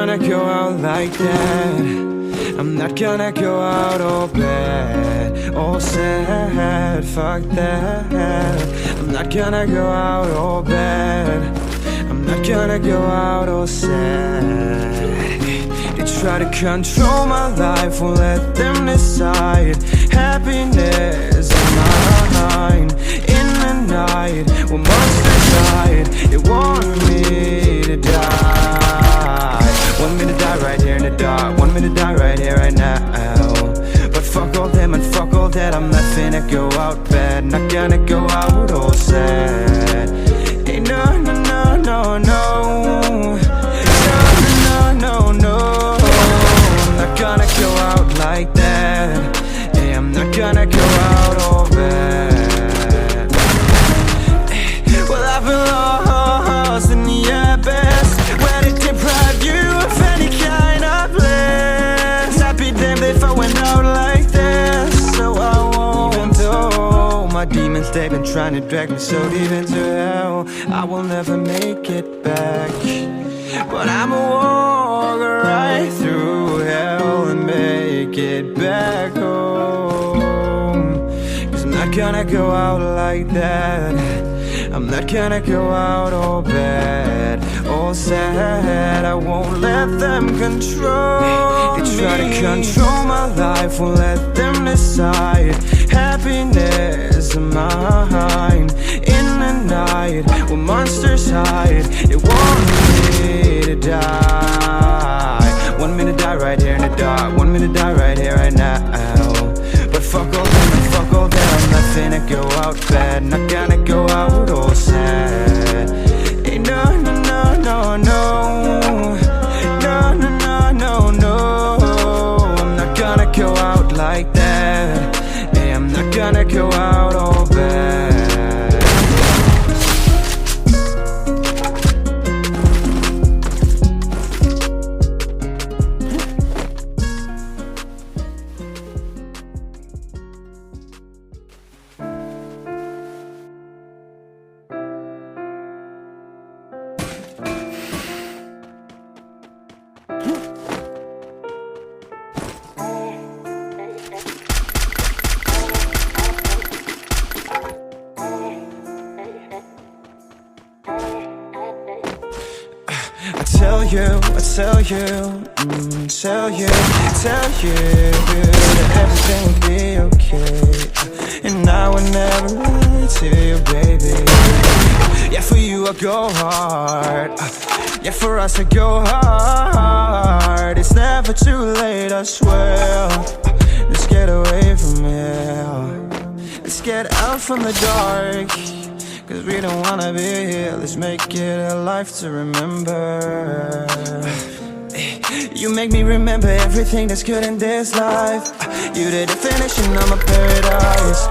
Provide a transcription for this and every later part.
gonna go out like that. I'm not gonna go out all bad, all sad, fuck that. I'm not gonna go out all bad. I'm not gonna go out all sad. They try to control my life, won't let them decide. Happiness in mine. In the night, when monsters hide, they want me to die. Want me to die right here in the dark. Want me to die right here, right now. But fuck all them and fuck all that. I'm not finna go out bad. Not gonna go out all sad. Hey, no, no, no, no, no. No, no, no, no. I'm not gonna go out like that. Hey, I'm not gonna go out all bad. Well, I've been lost in the abyss, where they deprive you of any kind of bliss. I'd be damned if I went out like this. So I won't. Even though my demons, they've been trying to drag me so deep into hell, I will never make it back. But I'ma walk right through hell and make it back home. 'Cause I'm not gonna go out like that. I'm not gonna go out all bad, all sad. I won't let them control me. They try to control my life, won't let them decide. Happiness in mine. In the night, when monsters hide, they want me to die. Want me to die right here in the dark. Want me to die right here, right now. But fuck all them and fuck all that. I'm not finna go out bad. Not gonna go out all sad. Hey, no, no, no, no, no. No, no, no, no, no. I'm not gonna go out like that. Hey, I'm not gonna go out all bad. Tell you that everything will be okay. And I would never lie to you, baby. Yeah, for you I go hard. Yeah, for us I go hard. It's never too late, I swear. Let's get away from here. Let's get out from the dark. 'Cause we don't wanna be here. Let's make it a life to remember. You make me remember everything that's good in this life. You the definition of my paradise.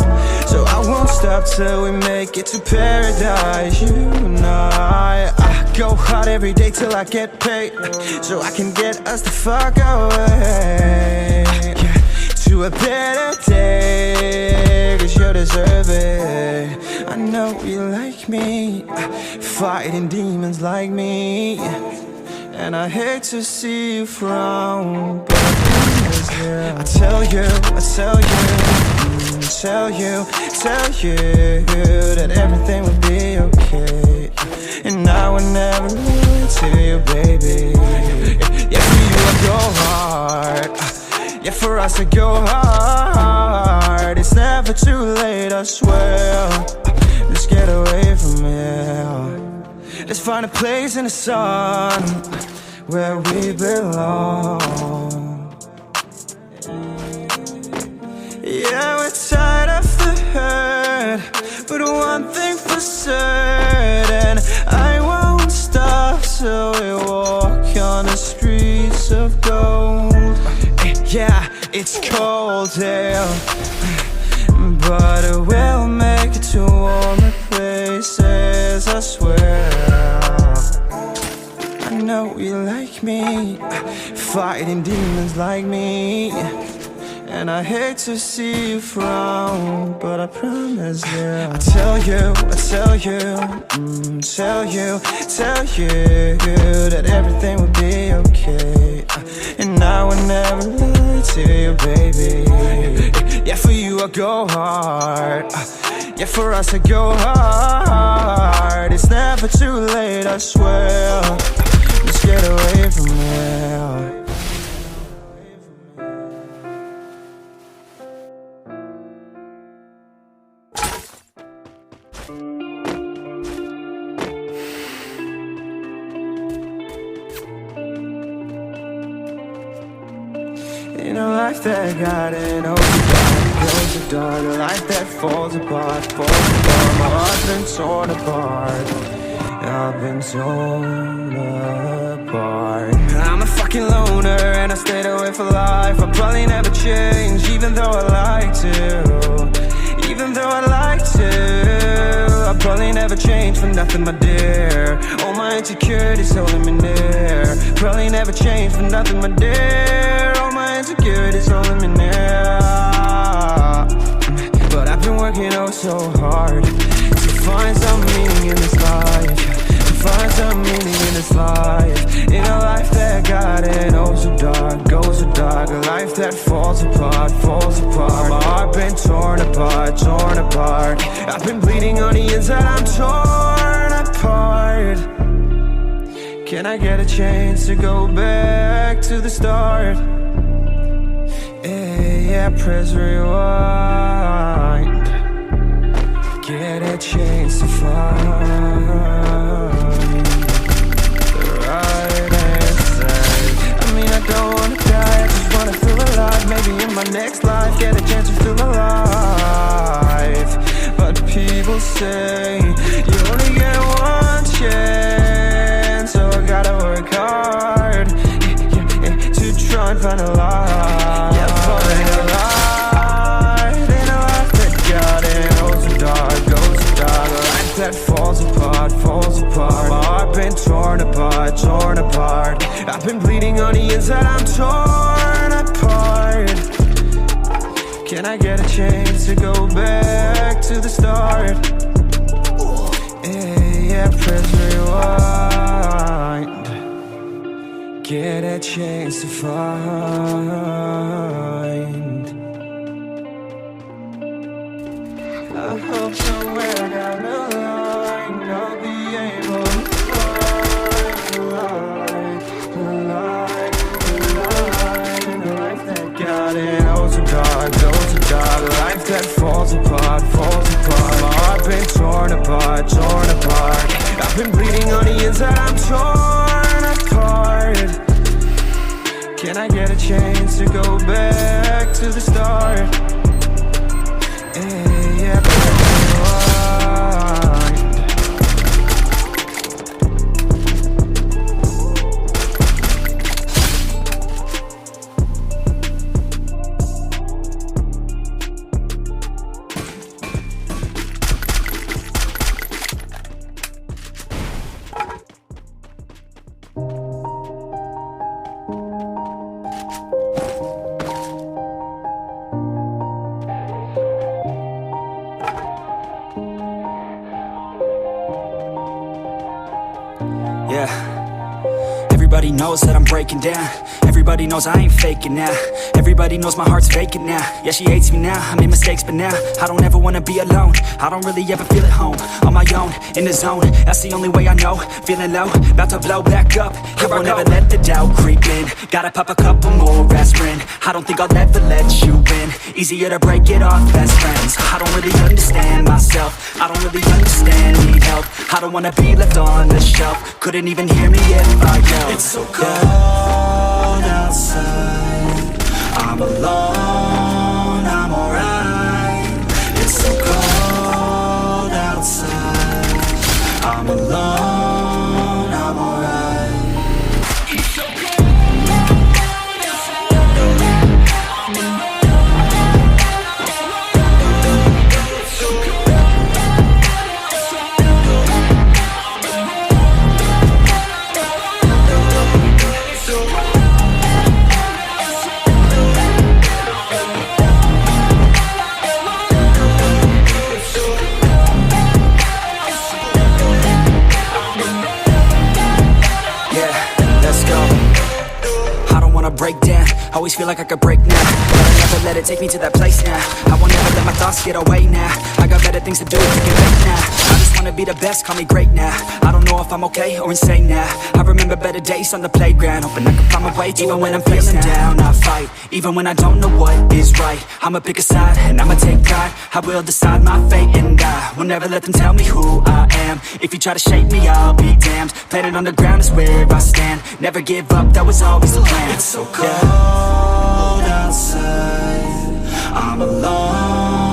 So I won't stop till we make it to paradise. You and I go hard every day till I get paid, so I can get us the fuck away, to a better day. 'Cause you deserve it. I know you like me, fighting demons like me. And I hate to see you frown, but I tell you that everything will be okay. And I would never lie to you, baby. Yeah, for you I go hard. Yeah, for us I go hard. It's never too late, I swear. Let's get away from here. Let's find a place in the sun where we belong. Yeah, we're tired of the hurt, but one thing for certain, I won't stop till we walk on the streets of gold. Yeah, it's cold here, but we'll make it to warmer places, I swear. I know you like me, fighting demons like me. And I hate to see you frown, but I promise you I tell you that everything will be okay. And I would never lie to you, baby. Yeah, for you I go hard. Yeah, for us I go hard. It's never too late, I swear. Let's get away from here. In a life that got it, oh, goes so dark. A life that falls apart. My heart's been torn apart. I've been torn apart. I'm a fucking loner and I stayed away for life. I'll probably never change, even though I like to. Even though I like to, I'll probably never change for nothing, my dear. All my insecurities holding me near. Probably never change for nothing, my dear. All my insecurities holding me near. But I've been working oh so hard to find some meaning in this life. To find some meaning in this life. In a life that got it oh so dark, goes so dark. A life that falls apart. My heart been torn apart. I've been bleeding on the inside, I'm torn apart. Can I get a chance to go back to the start? Yeah, press rewind. Get a chance to find the right answer. I mean, I don't wanna die, I just wanna feel alive. Maybe in my next life, get a chance to feel alive. But people say you only get one chance, so I gotta work hard to try and find a light. Yeah, find a light in a life that got it oh so dark, goes so dark. A life that falls apart. My heart been torn apart. I've been bleeding on the inside, I'm torn apart. Can I get a chance to go back to the start? Yeah, press rewind. Get a chance to find. I hope somewhere down the line I'll be able to find the light in a life that got it oh so dark, goes so dark. A life that falls apart. My heart been torn apart. I've been bleeding on the inside, I'm torn apart. Can I get a chance to go back to the start? Yeah, Everybody knows that I'm breaking down. Everybody knows I ain't faking now. Everybody knows my heart's vacant now. Yeah, she hates me now, I made mistakes but now I don't ever wanna be alone. I don't really ever feel at home. On my own, in the zone, that's the only way I know. Feeling low, about to blow back up. I won't ever let the doubt creep in. Gotta pop a couple more aspirin. I don't think I'll ever let you in. Easier to break it off best friends. I don't really understand myself. I don't really understand, need help. I don't wanna be left on the shelf. Couldn't even hear me if I yelled. It's so cold outside. I'm alone, I'm alright. It's so cold outside. I'm alone, I'm alright. It's so cold outside. break down. Always feel like I could break now, but I never let it take me to that place now. I won't ever let my thoughts get away now. I got better things to do, to get late now. I just wanna be the best, call me great now. I don't know if I'm okay or insane now. I remember better days on the playground, hoping I can find my way. Even when I'm feeling down, I fight. Even when I don't know what is right, I'ma pick a side and I'ma take pride. I will decide my fate and I will never let them tell me who I am. If you try to shape me, I'll be damned. Planet on the ground is where I stand. Never give up, that was always the plan. It's so cold outside, I'm alone